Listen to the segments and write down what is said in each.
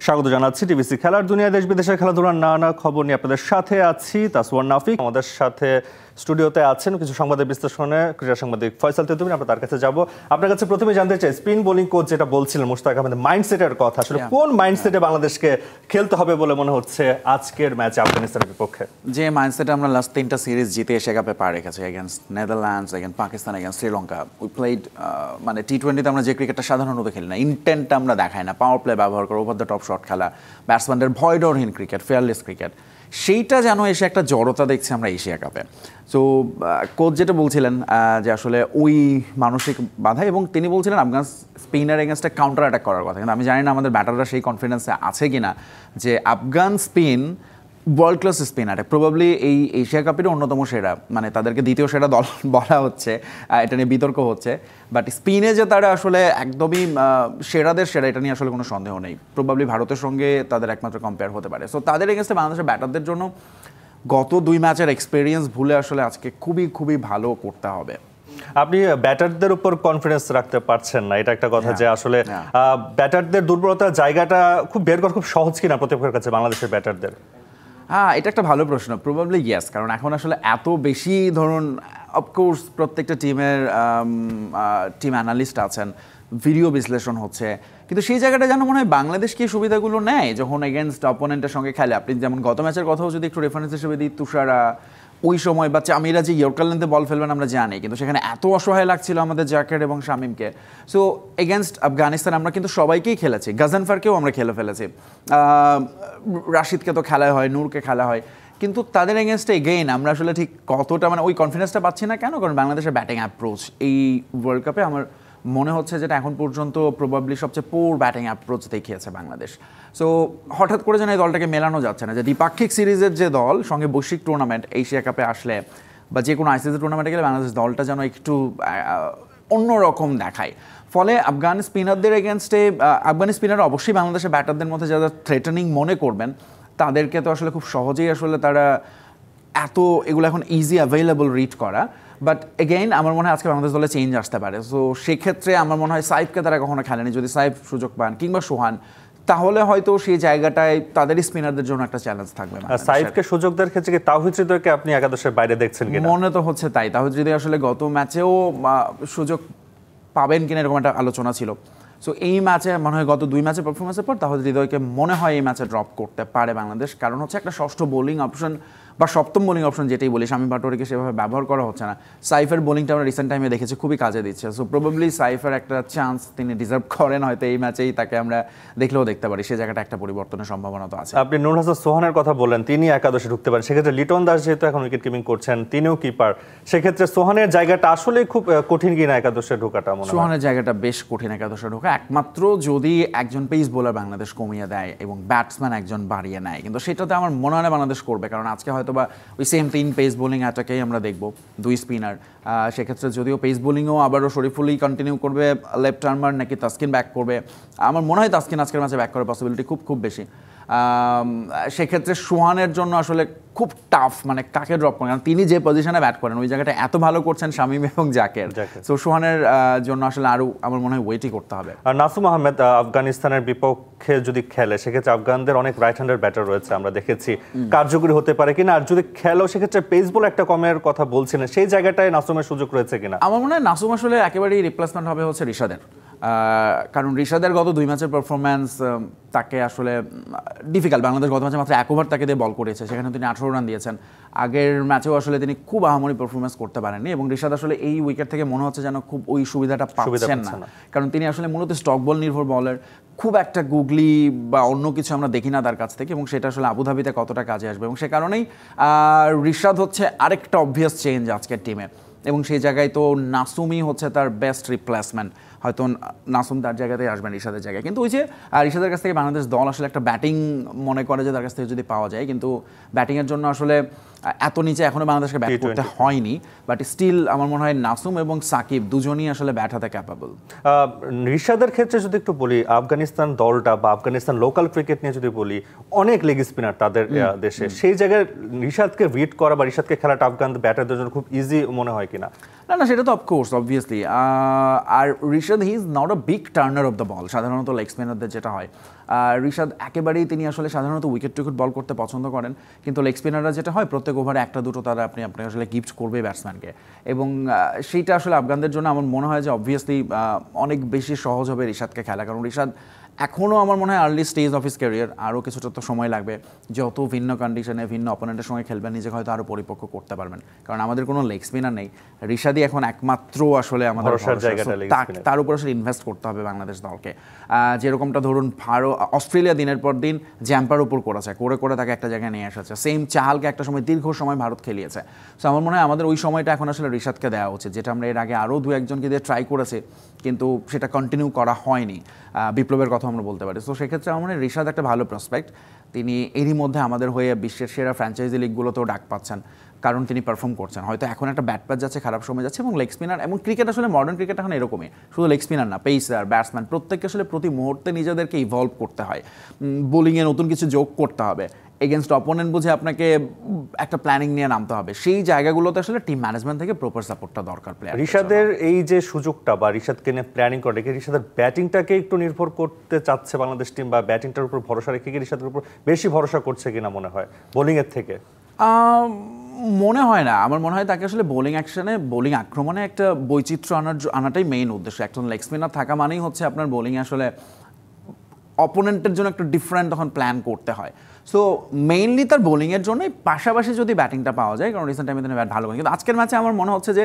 স্বাগত জানাচ্ছি টিভিসি খেলার দুনিয়া দেশ বিদেশের খেলাধুলার নানা খবর নিয়ে আপনাদের সাথে আছি তাসওয়ার নাফিক। আমাদের সাথে স্টুডিওতে আছেন কিছু সংবাদের বিশ্লেষণে ক্রীড়া সাংবাদিক ফয়সাল তেতুমিন। আমরা তার কাছে যাব। আপনার কাছে প্রথমে জানতে চাই, স্পিন বোলিং কোচ যেটা বলছিলেন মুশতাক আহমেদের মাইন্ডসেটের কথা, আসলে কোন মাইন্ডসেটে বাংলাদেশকে খেলতে হবে বলে মনে হচ্ছে আজকের ম্যাচে আফগানিস্তানের বিপক্ষে? যে মাইন্ডসেটে আমরা লাস্ট 3টা সিরিজ জিতে এশিয়া কাপে পা রেখেছি, against Netherlands, against Pakistan, against Sri Lanka. We played মানে টি-20তে আমরা যে ক্রিকেটটা সাধারণত খেলি না, ইন্টেন্টটা আমরা দেখাই না, পাওয়ার প্লে ব্যবহার করে ওভার দ্য টপ শট খেলা, ব্যাটসম্যানদের ভয়ডরহীন ক্রিকেট, ফেয়ারলেস ক্রিকেট, সেইটা যেন এসে একটা জড়তা দেখছি আমরা এশিয়া কাপে। সো কোচ যেটা বলছিলেন যে আসলে ওই মানসিক বাধা, এবং তিনি বলছিলেন আফগান স্পিনার এগেনস্টে কাউন্টার অ্যাটাক করার কথা, কিন্তু আমি জানি না আমাদের ব্যাটাররা সেই কনফিডেন্সে আছে কিনা যে Afghan spin world class spin attack probably এই এশিয়া কাপের অন্যতম সেরা, মানে তাদেরকে দ্বিতীয় সেরা দল বলা হচ্ছে, এটা নিয়ে বিতর্ক হচ্ছে, বাট স্পিনে যে তারা আসলে একদমই সেরাদের সেরা এটা নিয়ে আসলে কোনো সন্দেহ নেই। প্রবাবলি ভারতের সঙ্গে তাদের একমাত্র কম্পেয়ার হতে পারে। সো তাদের এগেনস্টে বাংলাদেশের ব্যাটারদের জন্য গত 2 ম্যাচের এক্সপিরিয়েন্স ভুলে আসলে আজকে খুবই খুবই ভালো করতে হবে। আপনি ব্যাটারদের উপর কনফিডেন্স রাখতে পারছেন না, এটা একটা কথা, যে আসলে ব্যাটারদের দুর্বলতার জায়গাটা খুব বের করা খুব সহজ কিনা প্রতিপক্ষের কাছে বাংলাদেশের ব্যাটারদের? হ্যাঁ, এটা একটা ভালো প্রশ্ন। প্রবাবলি ইয়েস, কারণ এখন আসলে এত বেশি ধরুন অফকোর্স প্রত্যেকটা টিমের টিম অ্যানালিস্ট আছেন, ভিডিও বিশ্লেষণ হচ্ছে, কিন্তু সেই জায়গাটা যেন মনে হয় বাংলাদেশ কি সুবিধাগুলো নেয় যখন এগেনস্ট অপোনেন্টের সঙ্গে খেলে। আপনি যেমন গত ম্যাচের কথাও যদি একটু রেফারেন্স হিসেবে দিই, তুষারা ওই সময় বা চামিরা যে ইয়র্কার লেন্থে বল ফেলবেন আমরা জানি, কিন্তু সেখানে এত অসহায় লাগছিল আমাদের জাকের এবং শামিমকে। সো এগেনস্ট আফগানিস্তান আমরা কিন্তু সবাইকেই খেলেছি, গাজানফারকেও আমরা খেলে ফেলেছি, রাশিদকে তো খেলা হয়, নূরকে খেলা হয়, কিন্তু তাদের এগেনস্টে এগেইন আমরা আসলে ঠিক কতটা মানে ওই কনফিডেন্সটা পাচ্ছি না। কেন? কারণ বাংলাদেশের ব্যাটিং অ্যাপ্রোচ এই ওয়ার্ল্ড কাপে আমার মনে হচ্ছে যেটা এখন পর্যন্ত প্রবাবলি সবচেয়ে পোর ব্যাটিং অ্যাপ্রোচ দেখিয়েছে বাংলাদেশ। সো হঠাৎ করে যেন এই দলটাকে মেলানো যাচ্ছে না, যে দ্বিপাক্ষিক সিরিজের যে দল সঙ্গে বৈশ্বিক টুর্নামেন্ট এশিয়া কাপে আসলে বা যে কোনো আইসিসি টুর্নামেন্টে গেলে বাংলাদেশ দলটা যেন একটু অন্যরকম দেখায়। ফলে আফগান স্পিনারদের এগেনস্টে আফগানি স্পিনার অবশ্যই বাংলাদেশের ব্যাটারদের মধ্যে যারা থ্রেটানিং মনে করবেন তাদেরকে তো আসলে খুব সহজেই আসলে তারা এত এগুলো এখন ইজি অ্যাভেলেবল রিড করা। বাট এগেইন আমার মনে হয় আজকে বাংলাদেশ দলে চেঞ্জ আসতে পারে। সো সেক্ষেত্রে আমার মনে হয় সাইফকে তারা কখনো খেলেনি, যদি সাইফ সুযোগ পান কিংবা সোহান, তাহলে হয়তো সেই জায়গাটায় তাদেরই স্পিনারদের জন্য একটা চ্যালেঞ্জ থাকবে। সাইফকে সুযোগ দেওয়ার ক্ষেত্রে কি তাওহিদ হৃদয়কে আপনি একাদশের বাইরে দেখছেন কিনা? মনে তো হচ্ছে তাই। তাওহিদ হৃদয় আসলে গত ম্যাচেও সুযোগ পাবেন কিনা এরকম একটা আলোচনা ছিল। সো এই ম্যাচে মনে হয় গত 2 ম্যাচের পারফরমেন্সের পর তাওহিদ হৃদয়কে মনে হয় এই ম্যাচে ড্রপ করতে পারে বাংলাদেশ, কারণ হচ্ছে একটা ষষ্ঠ বোলিং অপশন বা সপ্তম বোলিং অপশন যেটাই বলি, শামীম পাটোয়ারিকে সেভাবে ব্যবহার করা হচ্ছে না। সাইফের বোলিংটা আমরা রিসেন্ট টাইমে দেখেছি খুবই কাজে দিচ্ছে। সো প্রবাবলি সাইফের একটা চান্স তিনি ডিজার্ভ করেন, হয়তো এই ম্যাচেই তাকে আমরা দেখলেও দেখতে পারি। সে জায়গাটা একটা পরিবর্তনের সম্ভাবনা তো আছে। আপনি নূর হাসান সোহানের কথা বললেন, তিনি একাদশে ঢুকতে পারেন, সেক্ষেত্রে লিটন দাস যেহেতু এখন উইকেট কিপিং করছেন, তিনিও কিপার, সেক্ষেত্রে সোহানের জায়গাটা আসলে খুব কঠিন কিনা একাদশে ঢোকাটা? মনে হয় সোহানের জায়গাটা বেশ কঠিন একাদশে ঢোকা, একমাত্র যদি একজন পেস বোলার বাংলাদেশ কমিয়ে দেয় এবং ব্যাটসম্যান একজন বাড়িয়ে নেয়, কিন্তু সেটাতে আমার মনে হয় বাংলাদেশ করবে, কারণ আজকে হয়তো বা ওই সেম 3 পেস বোলিং অ্যাটাকেই আমরা দেখবো, 2 স্পিনার। সেক্ষেত্রে যদিও পেস বোলিংও আবারও শরীফুলই কন্টিনিউ করবে, লেফট আর্মার নাকি তাসকিন ব্যাক করবে, আমার মনে হয় তাসকিন আজকের ম্যাচে ব্যাক করার পসিবিলিটি খুব খুব বেশি। সেক্ষেত্রে সোহানের জন্য আসলে খুব টাফ, মানে কাকে ড্রপ করেন, কারণ তিনি যে পজিশনে ব্যাট করেন ওই জায়গাটা এত ভালো করছেন শামীম এবং জাকের। সো সোহানের জন্য আসলে আরও আমার মনে হয় ওয়েটই করতে হবে। আর নাসুম আহমেদ আফগানিস্তানের বিপক্ষে যদি খেলে, সেক্ষেত্রে আফগানদের অনেক রাইট হ্যান্ডের ব্যাটার রয়েছে, আমরা দেখেছি, কার্যকরী হতে পারে কিনা? আর যদি খেলো সেক্ষেত্রে পেস বল একটা কমের কথা বলছিলেন, সেই জায়গাটায় নাসুমের সুযোগ রয়েছে কিনা? আমার মনে হয় নাসুম আসলে একেবারেই রিপ্লেসমেন্ট হবে হচ্ছে রিশাদের, কারণ রিশাদের গত 2 ম্যাচের পারফরম্যান্স তাকে আসলে ডিফিকাল্ট। বাংলাদেশ গত ম্যাচে মাত্র 1 ওভার তাকে দিয়ে বল করেছে, সেখানে তিনি 18 রান দিয়েছেন। আগের ম্যাচেও আসলে তিনি খুব আহামরি পারফরমেন্স করতে পারেননি, এবং রিশাদ আসলে এই উইকেট থেকে মনে হচ্ছে যেন খুব ওই সুবিধাটা পাচ্ছেন না, কারণ তিনি আসলে মূলত স্টক বল নির্ভর বলার, খুব একটা গুগলি বা অন্য কিছু আমরা দেখি না তার কাছ থেকে, এবং সেটা আসলে আবুধাবিতে কতটা কাজে আসবে, এবং সে কারণেই রিশাদ হচ্ছে আরেকটা অবভিয়াস চেঞ্জ আজকের টিমে, এবং সেই জায়গায় তো নাসুমই হচ্ছে তার বেস্ট রিপ্লেসমেন্ট। হয়তো নাসুম তার জায়গাতেই আসবেন রিশাদের জায়গায়, কিন্তু ওই যে রিশাদের কাছ থেকে বাংলাদেশ দল আসলে একটা ব্যাটিং মনে করে যে তার কাছ থেকে যদি পাওয়া যায়, কিন্তু ব্যাটিংয়ের জন্য আসলে এত নিচে এখনো বাংলাদেশকে ব্যাট করতে হয়নি, বাট স্টিল আমার মনে হয় নাসুম এবং সাকিব দুজনই আসলে ব্যাট হাতে ক্যাপাবল। রিশাদের ক্ষেত্রে যদি একটু বলি, আফগানিস্তান দলটা বা আফগানিস্তান লোকাল ক্রিকেট নিয়ে যদি বলি, অনেক লেগ স্পিনার তাদের দেশে, সেই জায়গায় রিশাদকে রিড করা বা রিশাদকে খেলাটা আফগান ব্যাটারদের জন্য খুব ইজি মনে হয় কিনা? না, সেটা তো অফকোর্স অবভিয়াসলি। আর Rishad he is not a big turner of the ball, সাধারণত লেগ স্পিনারদের যেটা হয় ঋষাদ একেবারেই তিনি আসলে সাধারণত উইকেট টুইকেট বল করতে পছন্দ করেন, কিন্তু লেগ স্পিনাররা যেটা হয় প্রত্যেক ওভারে একটা দুটো তারা আপনি আসলে গিফট করবে ব্যাটসম্যানকে, এবং সেইটা আসলে আফগানদের জন্য আমার মনে হয় যে অবভিয়াসলি অনেক বেশি সহজ হবে ঋষাদকে খেলা, কারণ ঋষাদ এখনও আমার মনে হয় early stage of his career, আরও কিছুটা তো সময় লাগবে, যত ভিন্ন কন্ডিশনে ভিন্ন অপোনেন্টের সঙ্গে খেলবেন নিজেকে হয়তো আরও পরিপক্ক করতে পারবেন, কারণ আমাদের কোনো লেগ স্পিনার নেই। ঋষাদই এখন একমাত্র আসলে আমাদের তার উপর আসলে ইনভেস্ট করতে হবে বাংলাদেশ দলকে। যেরকমটা ধরুন অস্ট্রেলিয়া দিনের পর দিন জ্যাম্পার উপর করেছে, করে তাকে একটা জায়গায় নিয়ে এসেছে, সেম চাহালকে একটা সময় দীর্ঘ সময় ভারত খেলিয়েছে। সো আমার মনে হয় আমাদের ওই সময়টা এখন আসলে ঋষাদকে দেওয়া উচিত, যেটা আমরা এর আগে আরও দু একজনকে দিয়ে ট্রাই করেছি কিন্তু সেটা কন্টিনিউ করা হয়নি। বিপ্লবের কথা আমরা বলতে পারি। তো সেক্ষেত্রে আমার মনে হয় ঋষাদ একটা ভালো প্রসপেক্ট, তিনি এরই মধ্যে আমাদের হয়ে বিশ্বের সেরা ফ্র্যাঞ্চাইজি লিগগুলোতেও ডাক পাচ্ছেন, কারণ তিনি পারফর্ম করছেন। হয়তো এখন একটা ব্যাট প্যাচ যাচ্ছে, খারাপ সময় যাচ্ছে, এবং লেগ স্পিনার এবং ক্রিকেট আসলে মডার্ন ক্রিকেট এখন এরকমই, শুধু লেগ স্পিনার না, পেসার ব্যাটসম্যান প্রত্যেককে আসলে প্রতি মুহূর্তে নিজেদেরকে ইভলভ করতে হয়, বোলিংয়ে নতুন কিছু যোগ করতে হবে, এগেনস্ট অপোনেন্ট বুঝে আপনাকে একটা প্ল্যানিং নিয়ে নামতে হবে, সেই জায়গাগুলোতে আসলে টিম ম্যানেজমেন্ট থেকে প্রপার সাপোর্টটা দরকার প্লেয়ার। ঋষাদের এই যে সুযোগটা বা ঋষাদকে নিয়ে প্ল্যানিং করে রেখে ঋষাদের ব্যাটিংটাকে একটু নির্ভর করতে চাচ্ছে বাংলাদেশ টিম, বা ব্যাটিংটার উপর ভরসা রেখে কি ঋষাদের উপর বেশি ভরসা করছে কিনা মনে হয় বোলিংয়ের থেকে? মনে হয় না, আমার মনে হয় তাকে আসলে বোলিং অ্যাকশনে বোলিং আক্রমণে একটা বৈচিত্র্য আনাটাই মেইন উদ্দেশ্য। একজন লেগ স্পিনার থাকা মানেই হচ্ছে আপনার বোলিংয়ে আসলে অপোনেন্টের জন্য একটা ডিফারেন্ট তখন প্ল্যান করতে হয়। সো মেইনলি তার বোলিংয়ের জন্যই, পাশাপাশি যদি ব্যাটিংটা পাওয়া যায়, কারণ রিসেন্ট টাইমে তিনি ব্যাট ভালো করেন, কিন্তু আজকের ম্যাচে আমার মনে হচ্ছে যে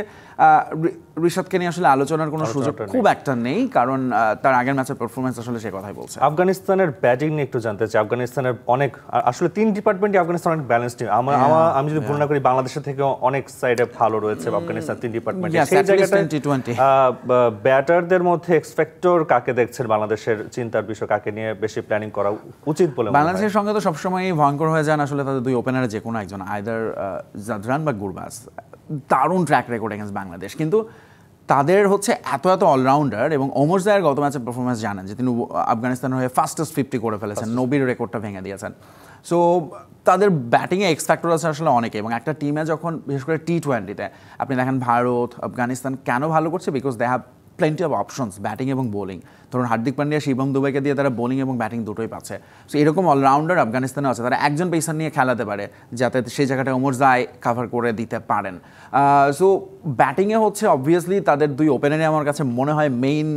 ঋষাদকে নিয়ে আসলে আলোচনার কোনো সুযোগ খুব একটা নেই, কারণ তার আগের ম্যাচের পারফরমেন্স আসলে সে কথাই বলছে। আফগানিস্তানের ব্যাটিং নিয়ে একটু জানতে চাই। আফগানিস্তানের অনেক আসলে তিন ডিপার্টমেন্টই আফগানিস্তান অনেক ব্যালেন্স টিম। আমি যদি ভুল না করি বাংলাদেশের থেকে অনেক সাইডে ভালো রয়েছে আফগানিস্তান তিন ডিপার্টমেন্টে। সেই জায়গাটায় ব্যাটারদের মধ্যে এক্সপেক্টর কাকে দেখছেন, বাংলাদেশের চিন্তার বিষয় কাকে নিয়ে বেশি প্ল্যানিং করা উচিত বলে? বাংলাদেশের সঙ্গে তো সবসময় ভয়ঙ্কর হয়ে যান আসলে তাদের দুই ওপেনারে যে কোনো একজন, আইদার জাদরান বা গুরবাজ। দারুণ ট্র্যাক রেকর্ড এগেন্স্ট বাংলাদেশ, কিন্তু তাদের হচ্ছে এত অলরাউন্ডার, এবং ওমর জায়ের গত ম্যাচের পারফরমেন্স জানেন যে তিনি আফগানিস্তানের হয়ে ফাস্টেস্ট 50 করে ফেলেছেন, নবীর রেকর্ডটা ভেঙে দিয়েছেন। সো তাদের ব্যাটিংয়ে এক্স ফ্যাক্টর আছে আসলে অনেকে, এবং একটা টিমে যখন বিশেষ করে T20-তে আপনি দেখেন ভারত, আফগানিস্তান কেন ভালো করছে, because they have plenty of options batting এবং বোলিং। ধরুন হার্দিক পান্ডিয়া, শিবম দুবাইকে দিয়ে তারা বোলিং এবং ব্যাটিং দুটোই পাচ্ছে। সো এরকম অলরাউন্ডার আফগানিস্তানে আছে, তারা একজন পেসার নিয়ে খেলাতে পারে যাতে সেই জায়গাটা ওমর জায় কাভার করে দিতে পারেন। সো ব্যাটিংয়ে হচ্ছে অবভিয়াসলি তাদের দুই ওপেনারই আমার কাছে মনে হয় মেইন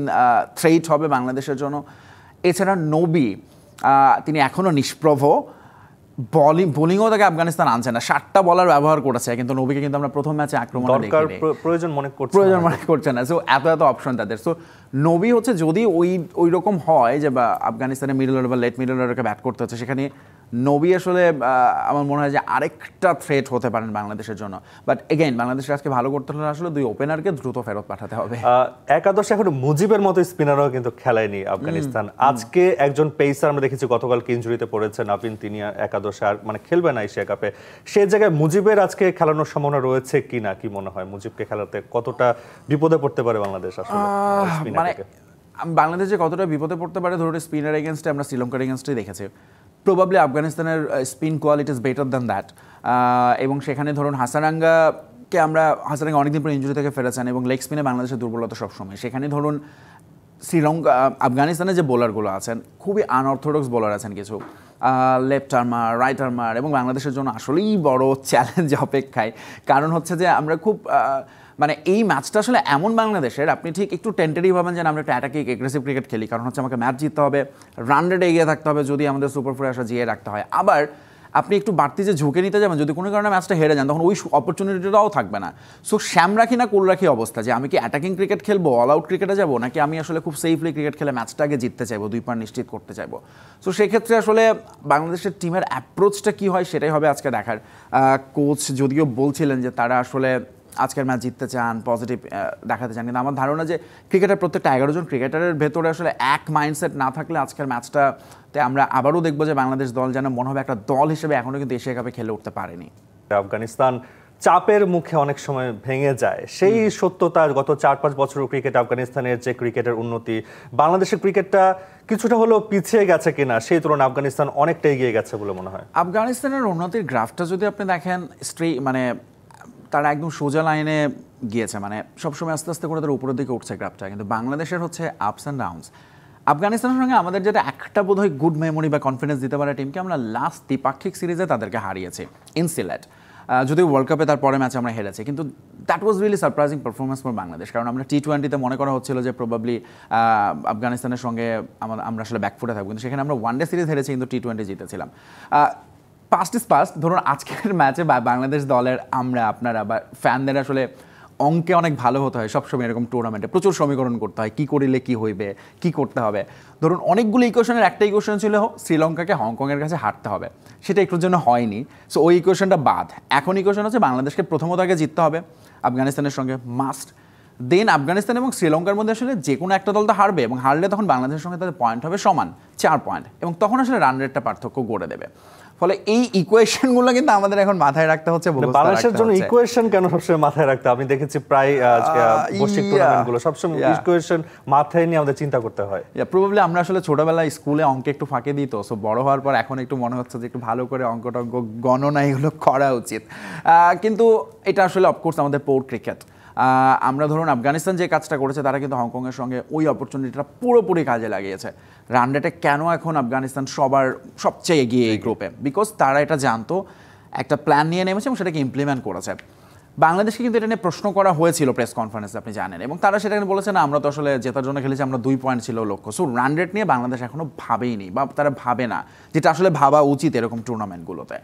থ্রেট হবে বাংলাদেশের জন্য। এছাড়া নবী, তিনি এখনও নিষ্প্রভ, বোলিংও তাকে আফগানিস্তান আনছে না, 7টা বলার ব্যবহার করেছে, কিন্তু নবীকে কিন্তু আমরা প্রথম ম্যাচে আক্রমণে দেখিনি, প্রয়োজন মনে করছে না। সো এত অপশন তাদের। সো নবী হচ্ছে যদি ওই রকম হয় যে বা আফগানিস্তানের মিডল অর্ডার বা লেট মিডল অর্ডারকে ব্যাট করতে হচ্ছে, সেখানে নবী আসলে আমার মনে হয় যে আরেকটা থ্রেট হতে পারেন বাংলাদেশের জন্য। বাট এগেইন বাংলাদেশের আজকে ভালো করতে হলে আসলে দুই ওপেনারকে দ্রুত ফেরত পাঠাতে হবে। একাদশে এখন মুজিবের মতো স্পিনারও কিন্তু খেলায়নি আফগানিস্তান। আজকে একজন পেসার আমরা দেখেছি গতকালকে ইনজুরিতে পড়েছে নাভিন, তিনি একাদশে আর মানে খেলবে না এশিয়া কাপে। সেই জায়গায় মুজিবের আজকে খেলানোর সম্ভাবনা রয়েছে কিনা, কি মনে হয় মুজিবকে খেলাতে কতটা বিপদে পড়তে পারে বাংলাদেশ? আসলে মানে বাংলাদেশ যে কতটা বিপদে পড়তে পারে, ধরুন স্পিনার এগেনস্টে আমরা শ্রীলঙ্কার এগেনস্টেই দেখেছি। প্রবাবলি আফগানিস্তানের spin quality is better than that, এবং সেখানে ধরুন হাসারাঙ্গাকে হাসারাঙ্গা অনেকদিন পর ইনজুরি থেকে ফেরেছেন, এবং লেগ স্পিনে বাংলাদেশের দুর্বলতা সবসময়। সেখানে ধরুন আফগানিস্তানের যে বোলারগুলো আছেন খুবই আনঅর্থোডক্স বোলার আছেন কিছু, লেফট আর্মার, রাইট আর্মার, এবং বাংলাদেশের জন্য আসলেই বড় চ্যালেঞ্জ অপেক্ষায়। কারণ হচ্ছে যে আমরা খুব মানে এই ম্যাচটা আসলে এমন বাংলাদেশের, আপনি ঠিক একটু টেন্টেটিভ হবেন যে আমরা একটা অ্যাটাকিং এগ্রেসিভ ক্রিকেট খেলি, কারণ হচ্ছে আমাকে ম্যাচ জিততে হবে, রান রেটে এগিয়ে থাকতে হবে যদি আমাদের সুপার ফোরে আসা জিয়ে রাখতে হয়। আবার আপনি একটু বাড়তি যে ঝুঁকে নিতে যাবেন, যদি কোনো কারণে ম্যাচটা হেরে যান তখন ওই অপরচুনিটিটাও থাকবে না। সো শ্যাম রাখি না কুল রাখি অবস্থা, যে আমি কি অ্যাটাকিং ক্রিকেট খেলবো, অল আউট ক্রিকেটে যাবো, নাকি আমি আসলে খুব সেফলি ক্রিকেট খেলে ম্যাচটা আগে জিততে চাইবো, 2 পয়েন্ট নিশ্চিত করতে চাইবো। সো সেক্ষেত্রে আসলে বাংলাদেশের টিমের অ্যাপ্রোচটা কী হয় সেটাই হবে আজকে দেখার। কোচ যদিও বলছিলেন যে তারা আসলে আজকের ম্যাচ জিততে চান, পজিটিভ দেখাতে চান, কিন্তু আমার ধারণা যে ক্রিকেটার প্রত্যেকটা 11 জন ক্রিকেটারের ভেতরে আসলে এক মাইন্ডসেট না থাকলে আজকের ম্যাচটাতে আমরা আবারও দেখবো যে বাংলাদেশ দল যেন মনে হবে একটা দল হিসেবে এখনও কিন্তু এশিয়া কাপে খেলে উঠতে পারেনি। আফগানিস্তান চাপের মুখে অনেক সময় ভেঙে যায়, সেই সত্যতা গত 4-5 বছরের ক্রিকেট আফগানিস্তানের যে ক্রিকেটের উন্নতি, বাংলাদেশের ক্রিকেটটা কিছুটা হলেও পিছিয়ে গেছে কিনা সেই তুলনায় আফগানিস্তান অনেকটা এগিয়ে গেছে বলে মনে হয়? আফগানিস্তানের উন্নতির গ্রাফটা যদি আপনি দেখেন, মানে তারা একদম সোজা লাইনে গিয়েছে, মানে সবসময় আস্তে আস্তে করে তারা উপরের দিকে উঠছে গ্রাফটা, কিন্তু বাংলাদেশের হচ্ছে আপস অ্যান্ড ডাউনস। আফগানিস্তানের সঙ্গে আমাদের যেটা একটা বোধহয় গুড মেমোরি বা কনফিডেন্স দিতে পারে টিমকে, আমরা লাস্ট দ্বিপাক্ষিক সিরিজে তাদেরকে হারিয়েছি ইন সিলেট। যদিও ওয়ার্ল্ড কাপে তার পরে ম্যাচে আমরা হেরেছি, কিন্তু that was really surprising performance for Bangladesh. কারণ আমরা টি-20-তে মনে করা হচ্ছিল যে প্রবাবলি আফগানিস্তানের সঙ্গে আমরা আসলে ব্যাকফুটে থাকবো, কিন্তু সেখানে আমরা ওয়ানডে সিরিজ হেরেছি, কিন্তু টি-20 জিতেছিলাম। Past is past. ধরুন আজকের ম্যাচে বাংলাদেশ দলের আপনারা বা ফ্যানদের আসলে অঙ্কে অনেক ভালো হতে হয় সবসময়। এরকম টুর্নামেন্টে প্রচুর সমীকরণ করতে হয়, কী করিলে কী হইবে, কী করতে হবে। ধরুন অনেকগুলো ইকুয়েশনের একটা ইকুয়েশন ছিল শ্রীলঙ্কাকে হংকংয়ের কাছে হারতে হবে, সেটা একটুর জন্য হয়নি। সো ওই ইকুয়েশনটা বাদ। এখন ইকুয়েশন হচ্ছে বাংলাদেশকে প্রথমত আগে জিততে হবে আফগানিস্তানের সঙ্গে, মাস্ট। দেন আফগানিস্তান এবং শ্রীলঙ্কার মধ্যে আসলে যে কোনো একটা দল তো হারবে, এবং হারলে তখন বাংলাদেশের সঙ্গে তাদের পয়েন্ট হবে সমান 4 পয়েন্ট, এবং তখন আসলে রান রেটটা পার্থক্য গড়ে দেবে। ফলে এই ইকুয়েশনগুলো কিন্তু আমাদের এখন মাথায় রাখতে হচ্ছে। বাংলাদেশের জন্য ইকুয়েশন কেন সবসময় মাথায় রাখতে? আমি দেখেছি প্রায় বৈশ্বিক টুর্নামেন্টগুলো সবসময় ইকুয়েশন মাথায় নিয়ে আমাদের চিন্তা করতে হয়। প্রবাবলি আমরা আসলে ছোটবেলায় স্কুলে অঙ্কে একটু ফাঁকে দিত, সো বড় হওয়ার পর এখন একটু মনে হচ্ছে যে একটু ভালো করে অঙ্ক টঙ্ক গণনা এগুলো করা উচিত। কিন্তু এটা আসলে অফকোর্স আমাদের পোর ক্রিকেট। আমরা ধরুন আফগানিস্তান যে কাজটা করেছে, তারা কিন্তু হংকংয়ের সঙ্গে ওই অপরচুনিটিটা পুরোপুরি কাজে লাগিয়েছে। রান রেটে কেন এখন আফগানিস্তান সবচেয়ে এগিয়ে এই গ্রুপে? বিকজ তারা এটা জানতো, একটা প্ল্যান নিয়ে নেমেছে এবং সেটাকে ইমপ্লিমেন্ট করেছে। বাংলাদেশকে কিন্তু এটা নিয়ে প্রশ্ন করা হয়েছিল প্রেস কনফারেন্সে, আপনি জানেন, এবং তারা সেটা বলেছে না, আমরা তো আসলে জেতার জন্য খেলেছি, আমরা 2 পয়েন্ট ছিল লক্ষ্য। সো রান রেট নিয়ে বাংলাদেশ এখনও ভাবেইনি, বা তারা ভাবে না, যেটা আসলে ভাবা উচিত এরকম টুর্নামেন্টগুলোতে।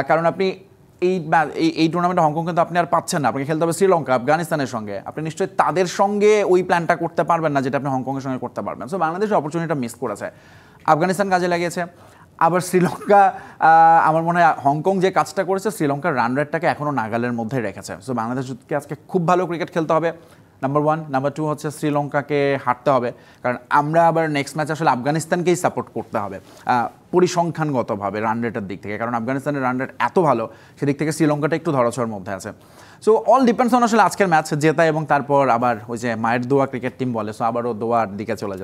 কারণ আপনি এই টুর্নামেন্টে হংকং কিন্তু আপনি আর পাচ্ছেন না, আপনাকে খেলতে হবে শ্রীলঙ্কা, আফগানিস্তানের সঙ্গে। আপনি নিশ্চয়ই তাদের সঙ্গে ওই প্ল্যানটা করতে পারবেন না যেটা আপনি হংকংয়ের সঙ্গে করতে পারবেন। সো বাংলাদেশ অপরচুনিটিটা মিস করেছে, আফগানিস্তান কাজে লাগিয়েছে। আবার শ্রীলঙ্কা, আমার মনে হয় হংকং যে কাজটা করেছে, শ্রীলঙ্কার রান রেটটাকে এখনও নাগালের মধ্যে রেখেছে। সো বাংলাদেশকে আজকে খুব ভালো ক্রিকেট খেলতে হবে, নাম্বার 1। নাম্বার 2 হচ্ছে শ্রীলঙ্কাকে হারতে হবে, কারণ আমরা আবার নেক্সট ম্যাচে আসলে আফগানিস্তানকেই সাপোর্ট করতে হবে পরিসংখ্যানগতভাবে, রান রেটের দিক থেকে। কারণ আফগানিস্তানের রান রেট এত ভালো, সেদিক থেকে শ্রীলঙ্কাটা একটু ধরাছোঁয়ার মধ্যে আছে। সো অল ডিপেন্ডস অন আসলে আজকের ম্যাচ জেতা, এবং তারপর আবার ওই যে মায়ের দোয়া ক্রিকেট টিম বলে, সো আবারও দোয়ার দিকে চলে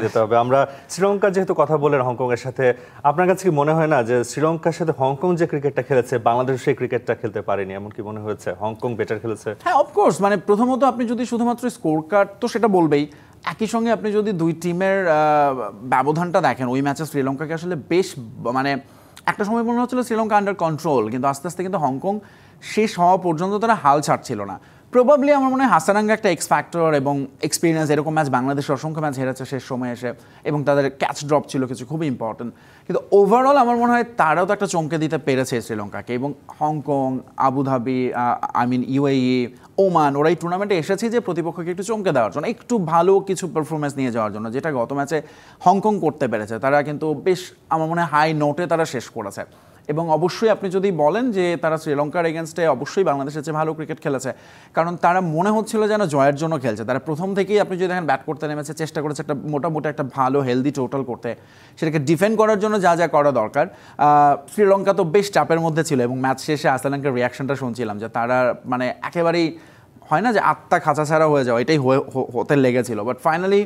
যেতে হবে। আমরা শ্রীলঙ্কার যেহেতু কথা বলেন হংকংয়ের সাথে, আপনার কাছে কি মনে হয় না যে শ্রীলঙ্কার সাথে হংকং যে ক্রিকেটটা খেলেছে, বাংলাদেশ সেই ক্রিকেটটা খেলতে পারেনি, এমন কি মনে হয়েছে? হংকং বেটার খেলেছে? হ্যাঁ, অফকোর্স। মানে প্রথমত আপনি যদি শুধুমাত্র স্কোর কার্ড, তো সেটা বলবেই। একই সঙ্গে আপনি যদি দুই টিমের ব্যবধানটা দেখেন, ওই ম্যাচে শ্রীলঙ্কাকে আসলে বেশ, মানে একটা সময় মনে হচ্ছিল শ্রীলঙ্কা আন্ডার কন্ট্রোল, কিন্তু আস্তে আস্তে কিন্তু হংকং শেষ হওয়া পর্যন্ত তারা হাল ছাড়ছিল না। প্রবাবলি আমার মনে হয় হাসানাঙ্গা একটা এক্স ফ্যাক্টর এবং এক্সপিরিয়েন্স। এরকম ম্যাচ বাংলাদেশের অসংখ্য ম্যাচ হেরেছে শেষ সময় এসে, এবং তাদের ক্যাচ ড্রপ ছিল কিছু খুবই ইম্পর্টেন্ট। কিন্তু ওভারঅল আমার মনে হয় তারাও তো একটা চমকে দিতে পেরেছে শ্রীলঙ্কাকে। এবং হংকং, আবুধাবি, ইউএই, ওমান, ওরা এই টুর্নামেন্টে এসেছে যে প্রতিপক্ষকে একটু চমকে দেওয়ার জন্য, একটু ভালো কিছু পারফরমেন্স নিয়ে যাওয়ার জন্য, যেটা গত ম্যাচে হংকং করতে পেরেছে। তারা কিন্তু বেশ, আমার মনে হয় হাই নোটে তারা শেষ করেছে। এবং অবশ্যই আপনি যদি বলেন যে তারা শ্রীলঙ্কার এগেনস্টে অবশ্যই বাংলাদেশের চেয়ে ভালো ক্রিকেট খেলেছে, কারণ তারা মনে হচ্ছিল যেন জয়ের জন্য খেলছে। তারা প্রথম থেকেই আপনি যদি দেখেন ব্যাট করতে নেমেছে, চেষ্টা করেছে একটা মোটামুটি একটা ভালো হেলদি টোটাল করতে, সেটাকে ডিফেন্ড করার জন্য যা যা করা দরকার। শ্রীলঙ্কা তো বেশ চাপের মধ্যে ছিল, এবং ম্যাচ শেষে আসালাঙ্কার রিয়াকশনটা শুনছিলাম যে তারা মানে একেবারেই হয় না যে আত্মা খাঁচা ছাড়া হয়ে যাওয়া, এটাই হতে লেগেছিল। বাট ফাইনালি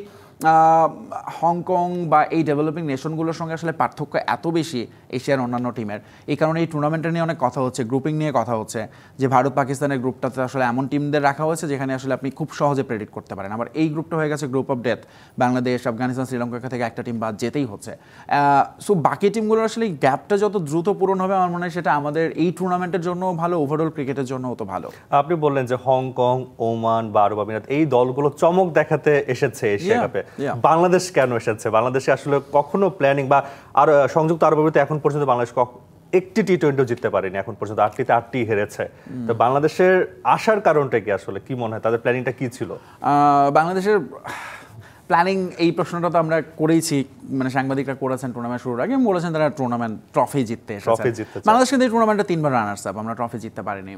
হংকং বা এই ডেভেলপিং নেশনগুলোর সঙ্গে আসলে পার্থক্য এত বেশি এশিয়ার অন্যান্য টিমের, এই কারণে এই টুর্নামেন্টটা নিয়ে অনেক কথা হচ্ছে, গ্রুপিং নিয়ে কথা হচ্ছে, যে ভারত পাকিস্তানের গ্রুপটাতে আসলে এমন টিমদের রাখা হয়েছে যেখানে আসলে আপনি খুব সহজে প্রেডিক্ট করতে পারেন। আবার এই গ্রুপটা হয়ে গেছে group of death, Bangladesh, Afghanistan, Sri Lanka থেকে একটা টিম বাদ যেতেই হচ্ছে। সো বাকি টিমগুলোর আসলে এই গ্যাপটা যত দ্রুত পূরণ হবে, আমার মনে হয় সেটা আমাদের এই টুর্নামেন্টের জন্য ভালো, ওভারঅল ক্রিকেটের জন্য তো ভালো। আপনি বললেন যে হংকং, ওমান বা আরব আমিরাত এই দলগুলো চমক দেখাতে এসেছে এশিয়া কাপে, বাংলাদেশ কেন এসেছে? বাংলাদেশে আসলে কখনো প্ল্যানিং বা আর সংযুক্ত আরব আমিরাতে এখন পর্যন্ত বাংলাদেশ একটি টি-20 জিততে পারেনি এখন পর্যন্ত, 8টিতে 8টি হেরেছে। তো বাংলাদেশের আসার কারণটা কি আসলে, কি মনে হয় তাদের প্ল্যানিংটা কি ছিল? বাংলাদেশের প্ল্যানিং, এই প্রশ্নটা তো আমরা করেইছি, মানে সাংবাদিকরা করেছেন টুর্নামেন্ট শুরুর আগে, বলেছেন তারা টুর্নামেন্ট ট্রফি জিততে এসেছে। বাংলাদেশ কিন্তু এই টুর্নামেন্টে 3বার রানার্স আপ, আমরা ট্রফি জিততে পারিনি।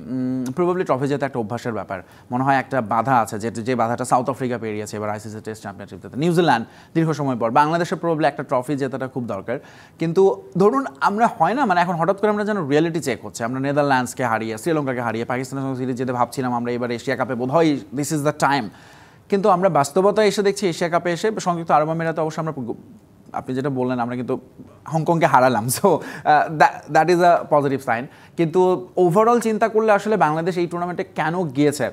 প্রবাবলি ট্রফি জেতা একটা অভ্যাসের ব্যাপার, মনে হয় একটা বাধা আছে, যে বাধাটা সাউথ আফ্রিকা পেরিয়েছে এবার আইসিসি টেস্ট চ্যাম্পিয়নশিপ জেতা, নিউজিল্যান্ড দীর্ঘ সময় পর। বাংলাদেশের প্রবাবলি একটা ট্রফি জেতাটা খুব দরকার। কিন্তু ধরুন আমরা হয় না, মানে এখন হঠাৎ করে আমরা যেন রিয়েলিটি চেক হচ্ছে, আমরা নেদারল্যান্ডসকে হারিয়ে, শ্রীলঙ্কাকে হারিয়ে, পাকিস্তানের সঙ্গে সিরিজ যেতে ভাবছিলাম আমরা এবার এশিয়া কাপে বোধহয় দিস ইজ দ্য টাইম, কিন্তু আমরা বাস্তবতায় এসে দেখছি এশিয়া কাপে এসে সংযুক্ত আরব আমিরাতে অবশ্যই আমরা, আপনি যেটা বললেন, আমরা কিন্তু হংকংকে হারালাম। So that is a positive sign. কিন্তু ওভারঅল চিন্তা করলে আসলে বাংলাদেশ এই টুর্নামেন্টে কেন গিয়েছে,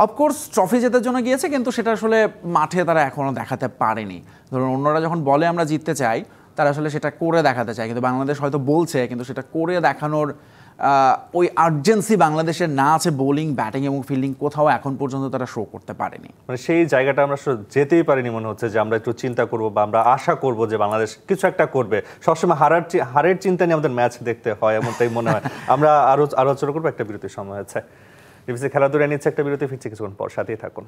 অফকোর্স ট্রফি জেতার জন্য গিয়েছে, কিন্তু সেটা আসলে মাঠে তারা এখনও দেখাতে পারেনি। ধরুন অন্যরা যখন বলে আমরা জিততে চাই, তারা আসলে সেটা করে দেখাতে চায়, কিন্তু বাংলাদেশ হয়তো বলছে, কিন্তু সেটা করে দেখানোর ওই আর্জেন্সি বাংলাদেশের না আছে। বোলিং, ব্যাটিং এবং ফিল্ডিং কোথাও এখন পর্যন্ত তারা শো করতে পারেনি। মানে সেই জায়গাটা আমরা যেতেই পারিনি মনে হচ্ছে, যে আমরা একটু চিন্তা করব বা আমরা আশা করব যে বাংলাদেশ কিছু একটা করবে। সবসময় হারের চিন্তা নিয়ে আমাদের ম্যাচ দেখতে হয়, এমনটাই মনে হয়। আমরা আরো আলোচনা করবো, একটা বিরতির সময় হচ্ছে। ডিবিসি খেলার দুনিয়া নিচ্ছে একটা বিরতি, ফিরছে কিছুক্ষণ পর, সাথেই থাকুন।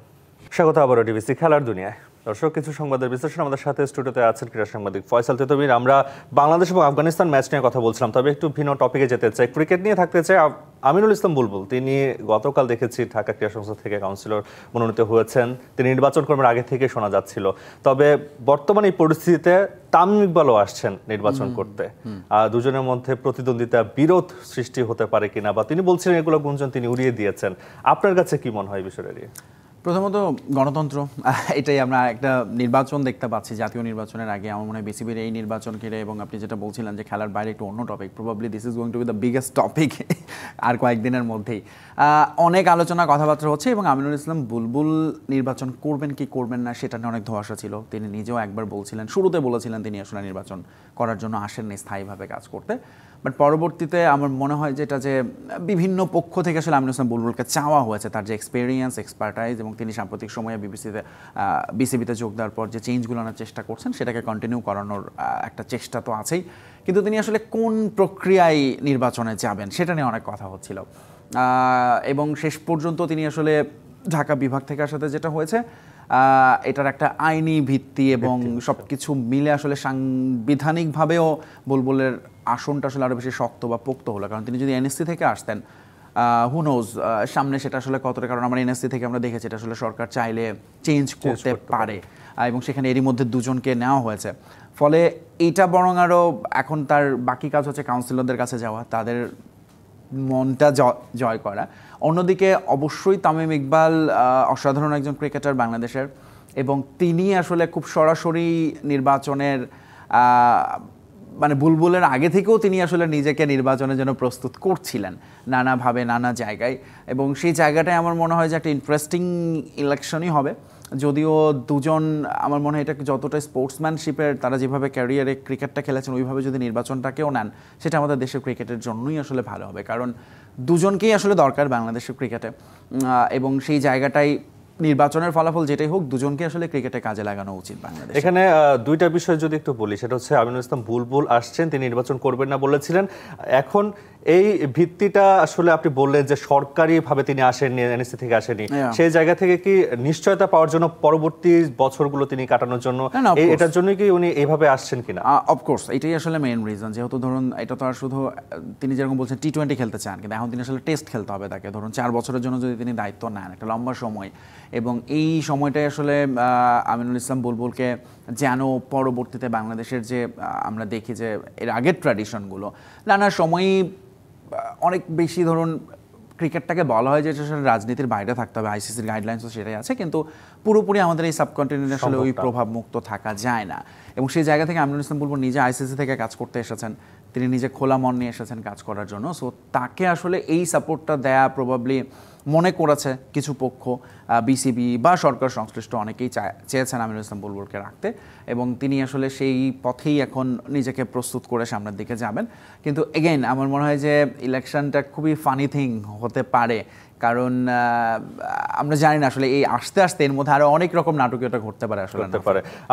স্বাগত আবারও ডিবিসি খেলার দুনিয়ায়। দর্শক, কিছু সংবাদের বিশ্লেষণ আমাদের সাথে স্টুডিওতে আছেন ক্রীড়া সাংবাদিক ফয়সাল তেতুমির। আমরা বাংলাদেশ এবং আফগানিস্তান ম্যাচ নিয়ে কথা বলছিলাম, তবে একটু ভিন্ন টপিকে যেতে চাই, ক্রিকেট নিয়ে থাকতে চাই। আমিনুল ইসলাম বুলবুল, তিনি গতকাল দেখেছি ঢাকা ক্রীড়া সংস্থা থেকে কাউন্সিলর মনোনীত হয়েছেন। তিনি নির্বাচন কর্মের আগে থেকে শোনা যাচ্ছিল, তবে বর্তমানে এই পরিস্থিতিতে তামিম ইকবালও আসছেন নির্বাচন করতে। দুজনের মধ্যে প্রতিদ্বন্দ্বিতা, বিরোধ সৃষ্টি হতে পারে কিনা, বা তিনি বলছিলেন এগুলো গুঞ্জন তিনি উড়িয়ে দিয়েছেন। আপনার কাছে কি মনে হয় এই বিষয়টা নিয়ে? প্রথমত গণতন্ত্র, এটাই আমরা একটা নির্বাচন দেখতে পাচ্ছি জাতীয় নির্বাচনের আগে। আমার মনে হয় বিসিবির এই নির্বাচন ঘিরে, এবং আপনি যেটা বলছিলেন যে খেলার বাইরে একটু অন্য topic, probably this is going to be the biggest topic আর কয়েকদিনের মধ্যেই। অনেক আলোচনা, কথাবার্তা হচ্ছে, এবং আমিনুল ইসলাম বুলবুল নির্বাচন করবেন কি করবেন না সেটা নিয়ে অনেক ধোঁয়াশা ছিল। তিনি নিজেও একবার বলছিলেন, শুরুতে বলেছিলেন তিনি আসলে নির্বাচন করার জন্য আসেননি স্থায়ীভাবে কাজ করতে। বাট পরবর্তীতে আমার মনে হয় যেটা যে বিভিন্ন পক্ষ থেকে আসলে আমিনুল ইসলাম বুলবুলকে চাওয়া হয়েছে, তার যে এক্সপেরিয়েন্স, এক্সপার্টাইজ, এবং তিনি সাম্প্রতিক সময়ে বিসিবিতে যোগ দেওয়ার পর যে চেঞ্জগুলো আনার চেষ্টা করছেন সেটাকে কন্টিনিউ করানোর একটা চেষ্টা তো আছেই। কিন্তু তিনি আসলে কোন প্রক্রিয়ায় নির্বাচনে যাবেন সেটা নিয়ে অনেক কথা হচ্ছিল, এবং শেষ পর্যন্ত তিনি আসলে ঢাকা বিভাগ থেকে সাথে যেটা হয়েছে, এটার একটা আইনি ভিত্তি এবং সব কিছু মিলে আসলে সাংবিধানিকভাবেও বুলবুলের আসনটা আসলে আরও বেশি শক্ত বা পোক্ত হলো। কারণ তিনি যদি এনএসসি থেকে আসতেন, হু নোজ সামনে সেটা আসলে কতটা, কারণ আমরা এনএসসি থেকে আমরা দেখেছি এটা আসলে সরকার চাইলে চেঞ্জ করতে পারে, এবং সেখানে এরই মধ্যে দুজনকে নেওয়া হয়েছে। ফলে এইটা বরং আরও এখন তার বাকি কাজ হচ্ছে কাউন্সিলরদের কাছে যাওয়া, তাদের মনটা জয় করা। অন্যদিকে অবশ্যই তামিম ইকবাল অসাধারণ একজন ক্রিকেটার বাংলাদেশের, এবং তিনি আসলে খুব সরাসরি নির্বাচনের মানে বুলবুলের আগে থেকেও তিনি আসলে নিজেকে নির্বাচনের জন্য প্রস্তুত করছিলেন নানাভাবে, নানা জায়গায়, এবং সেই জায়গাটায় আমার মনে হয় যে একটা ইন্টারেস্টিং ইলেকশনই হবে। যদিও দুজন, আমার মনে হয় এটা যতটা স্পোর্টসম্যানশিপের, তারা যেভাবে ক্যারিয়ারে ক্রিকেটটা খেলেছেন ওইভাবে যদি নির্বাচনটাকেও নেন, সেটা আমাদের দেশের ক্রিকেটের জন্যই আসলে ভালো হবে। কারণ দুজনকেই আসলে দরকার বাংলাদেশের ক্রিকেটে, এবং সেই জায়গাটাই নির্বাচনের ফলাফল যেটাই হোক, দুজনকে আসলে ক্রিকেটে কাজে লাগানো উচিত বাংলাদেশ। এখানে দুইটা বিষয় যদি একটু বলি, সেটা হচ্ছে আমিনুল ইসলাম বুলবুল আসছেন, তিনি নির্বাচন করবেন না বলেছিলেন। এখন এই ভিত্তিটা আসলে আপনি বললেন যে সরকারিভাবে তিনি আসেননি, এনএসসি থেকে আসেনি, সেই জায়গা থেকে কি নিশ্চয়তা পাওয়ার জন্য পরবর্তী বছরগুলো তিনি কাটানোর জন্য, এটার জন্য কি উনি এইভাবে আসছেন কিনা? অফকোর্স এটাই আসলে মেইন রিজন। যেহেতু ধরুন এটা তো আর শুধু তিনি যেরকম বলছেন টি-20 খেলতে চান, কিন্তু এখন তিনি আসলে টেস্ট খেলতে হবে তাকে। ধরুন 4 বছরের জন্য যদি তিনি দায়িত্ব নেন, একটা লম্বা সময়, এবং এই সময়টাই আসলে আমিনুল ইসলাম বুলবুলকে যেন পরবর্তীতে বাংলাদেশের যে আমরা দেখি যে এর আগের ট্র্যাডিশনগুলো, নানা সময়ই অনেক বেশি, ধরুন ক্রিকেটটাকে বলা হয় যে আসলে রাজনীতির বাইরে থাকতে হবে, আইসিসির গাইডলাইন্সও সেটাই আছে, কিন্তু পুরোপুরি আমাদের এই সাবকন্টিনেন্টে আসলে ওই প্রভাব মুক্ত থাকা যায় না। এবং সেই জায়গা থেকে আমিনুল ইসলাম বুলবুল নিজে আইসিসি থেকে কাজ করতে এসেছেন, তিনি নিজে খোলা মন নিয়ে এসেছেন কাজ করার জন্য। সো তাকে আসলে এই সাপোর্টটা দেয়া প্রবাবলি মনে করেছে কিছু পক্ষ, বিসিবি বা সরকার সংশ্লিষ্ট অনেকেই চেয়েছেন আমিনুল ইসলাম বুলবুলকে রাখতে, এবং তিনি আসলে সেই পথেই এখন নিজেকে প্রস্তুত করে সামনের দিকে যাবেন। কিন্তু এগেইন আমার মনে হয় যে ইলেকশনটা খুবই ফানি থিং হতে পারে, কারণ আমরা জানি না আসলে এই আস্তে আস্তে এর মধ্যে আরো অনেক রকম নাটকীয়তা ঘটতে পারে। আসলে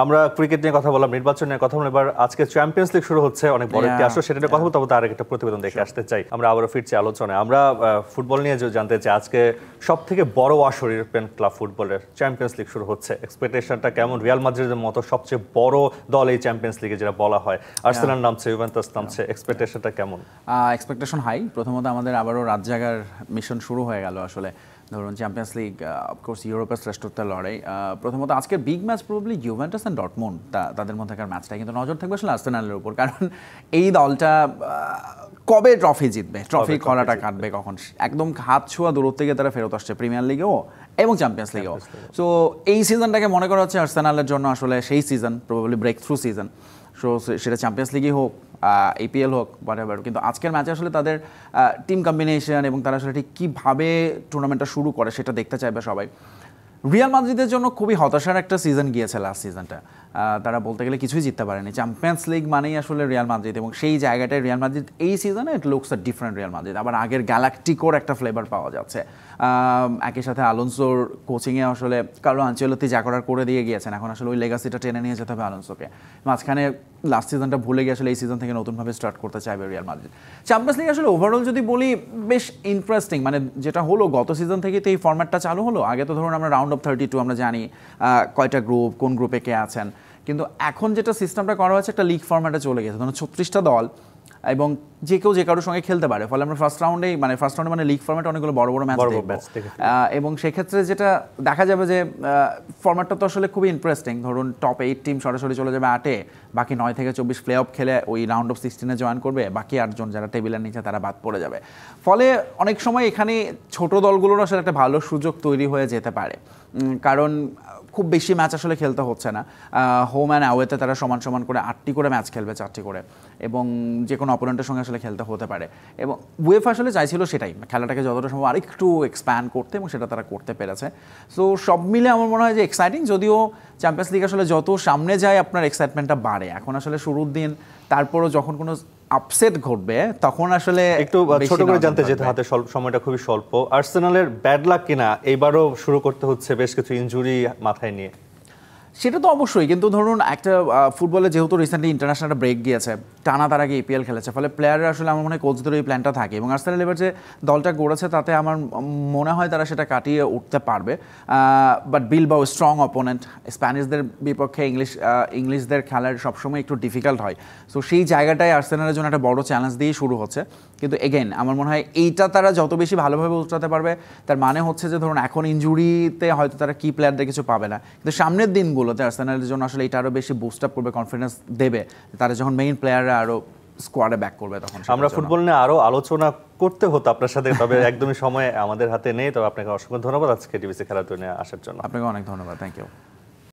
আমরা ক্রিকেট নিয়ে কথা বললাম, নির্বাচন নিয়ে কথা বললাম, এবার আজকে চ্যাম্পিয়ন্স লিগ শুরু হচ্ছে, অনেক বড় একটি আসর, সেটা নিয়ে কথা বলতে হবে। তার আগে একটা প্রতিবেদন দেখে আসতে চাই। আমরা আবারও ফিরছি আলোচনায়। আমরা ফুটবল নিয়ে জানতে চাই, আজকে সব থেকে বড় আসর ইউরোপিয়ান ক্লাব ফুটবলের চ্যাম্পিয়ন্স লিগ শুরু হচ্ছে। এক্সপেকটেশনটা কেমন? রিয়াল মাদ্রিদের মতো সবচেয়ে বড় দল এই চ্যাম্পিয়ন্স লিগে যেটা বলা হয়, আর্সেনাল নামছে, ইউভেন্টাস নামছে, এক্সপেকটেশনটা কেমন? Expectation high. প্রথমত আমাদের আবারও রাত জাগার মিশন শুরু হয়ে গেল। আসলে ধরুন চ্যাম্পিয়ন্স লিগ, অফকোর্স ইউরোপের শ্রেষ্ঠত্বের লড়াই। প্রথমত আজকের big match probably Juventus and Dortmund, তাদের মধ্যেকার ম্যাচটা, কিন্তু নজর থাকবে আসলে আর্সেনালের উপর, কারণ এই দলটা কবে ট্রফি জিতবে, ট্রফি কলাটা কাটবে কখন, একদম হাত ছোঁয়া দূর থেকে তারা ফেরত আসছে প্রিমিয়ার লিগেও এবং চ্যাম্পিয়ন্স লিগেও। সো এই সিজনটাকে মনে করা হচ্ছে আর্সেনালের জন্য আসলে সেই season, probably breakthrough season. So সেটা চ্যাম্পিয়ন্স লিগই হোক, APL হোক, হোয়াটএভার। কিন্তু আজকের ম্যাচে আসলে তাদের টিম কম্বিনেশন এবং তারা আসলে ঠিক কীভাবে টুর্নামেন্টটা শুরু করে সেটা দেখতে চাইবে সবাই। রিয়াল মাদ্রিদের জন্য খুবই হতাশার একটা সিজন গিয়েছে লাস্ট সিজনটা। তারা বলতে গেলে কিছুই জিততে পারেনি। চ্যাম্পিয়ন্স লিগ মানেই আসলে রিয়াল মাদ্রিদ, এবং সেই জায়গাটায় রিয়াল মাদ্রিদ এই সিজনে it looks a different Real Madrid. আবার আগের গ্যালাকটিকোর একটা ফ্লেভার পাওয়া যাচ্ছে। একই সাথে আলোনসোর কোচিংয়ে আসলে কার্লো আনচেলত্তি যা করার করে দিয়ে গিয়েছেন, এখন আসলে ওই লেগাসিটা টেনে নিয়ে যেতে হবে আলোনসোকে। মাঝখানে লাস্ট সিজনটা ভুলে গিয়ে আসলে এই সিজন থেকে নতুনভাবে স্টার্ট করতে চাইবে রিয়াল মাদ্রিদ। চ্যাম্পিয়ন্স লিগ আসলে ওভারঅল যদি বলি বেশ ইন্টারেস্টিং, মানে যেটা হলো গত সিজন থেকে তো এই ফর্ম্যাটটা চালু হলো। আগে তো ধরুন আমরা রাউন্ড অফ 32 আমরা জানি কয়টা গ্রুপ, কোন গ্রুপে কে আছেন, কিন্তু এখন যেটা সিস্টেমটা করা হয়েছে একটা লিগ ফর্ম্যাটে চলে গেছে, ধরুন 36টা দল এবং যে কেউ যে কারোর সঙ্গে খেলতে পারে। ফলে আমরা ফার্স্ট রাউন্ডে মানে লিগ ফর্ম্যাটে অনেকগুলো বড় বড় ম্যাচ দেখব, এবং সেক্ষেত্রে যেটা দেখা যাবে যে ফর্ম্যাটটা তো আসলে খুবই ইন্টারেস্টিং। ধরুন টপ 8 টিম সরাসরি চলে যাবে 8-এ, বাকি 9 থেকে 24 প্লে অফ খেলে ওই রাউন্ড অফ 16-এ জয়েন করবে, বাকি 8 জন যারা টেবিলের নিচে তারা বাদ পড়ে যাবে। ফলে অনেক সময় এখানে ছোট দলগুলোর আসলে একটা ভালো সুযোগ তৈরি হয়ে যেতে পারে, কারণ খুব বেশি ম্যাচ আসলে খেলতে হচ্ছে না। হোম অ্যান্ড অ্যাওয়েতে তারা সমান সমান করে 8টি করে ম্যাচ খেলবে, 4টি করে, এবং যে কোনো অপোনেন্টের সঙ্গে আসলে খেলতে হতে পারে। এবং UEFA আসলে চাইছিল সেটাই, খেলাটাকে যতটা সম্ভব আরেকটু এক্সপ্যান্ড করতে, এবং সেটা তারা করতে পেরেছে। সো সব মিলে আমার মনে হয় যে এক্সাইটিং, যদিও চ্যাম্পিয়ন্স লিগ আসলে যত সামনে যায় আপনার এক্সাইটমেন্টটা বাড়ে। এখন আসলে শুরুর দিন, তারপরও যখন কোনো আপসেট ঘটবে তখন আসলে একটু ছোট করে জানতে যেতে, হাতে সময়টা খুবই স্বল্প। আর্সেনালের ব্যাড লাক কিনা এইবারও শুরু করতে হচ্ছে বেশ কিছু ইনজুরি মাথায় নিয়ে? সেটা তো অবশ্যই, কিন্তু ধরুন একটা ফুটবলে যেহেতু রিসেন্টলি ইন্টারন্যাশনাল ব্রেক গিয়েছে, টানা তার আগে APL খেলেছে, ফলে প্লেয়াররা আসলে আমার মনে হয় কোচদের ওই প্ল্যানটা থাকে, এবং আর্সেনাল এবার যে দলটা গড়েছে তাতে আমার মনে হয় তারা সেটা কাটিয়ে উঠতে পারবে। বাট বিলবাও স্ট্রং অপোনেন্ট, স্প্যানিশদের বিপক্ষে ইংলিশদের খেলার সবসময় একটু ডিফিকাল্ট হয়। সো সেই জায়গাটায় আর্সেনালের জন্য একটা বড় চ্যালেঞ্জ দিয়েই শুরু হচ্ছে। কিন্তু এগেইন আমার মনে হয় এইটা তারা যত বেশি ভালোভাবে উঠাতে পারবে, তার মানে হচ্ছে যে ধরুন এখন ইনজুরিতে হয়তো তারা কি প্লেয়ারদের কিছু পাবে না, কিন্তু সামনের দিনগুলোতে আর্সেনালের জন্য আসলে এটা আরও বেশি বুস্ট আপ করবে, কনফিডেন্স দেবে তারা যখন মেইন প্লেয়াররা আরও স্কোয়াডে ব্যাক করবে তখন। আমরা ফুটবল নিয়ে আরও আলোচনা করতে হতো আপনার সাথে, তবে একদমই সময় আমাদের হাতে নেই। তবে আপনাকে অসংখ্য ধন্যবাদ আজকে ডিবিসি খেলাধুলা নিয়ে আসার জন্য। আপনাকে অনেক ধন্যবাদ, থ্যাংক ইউ।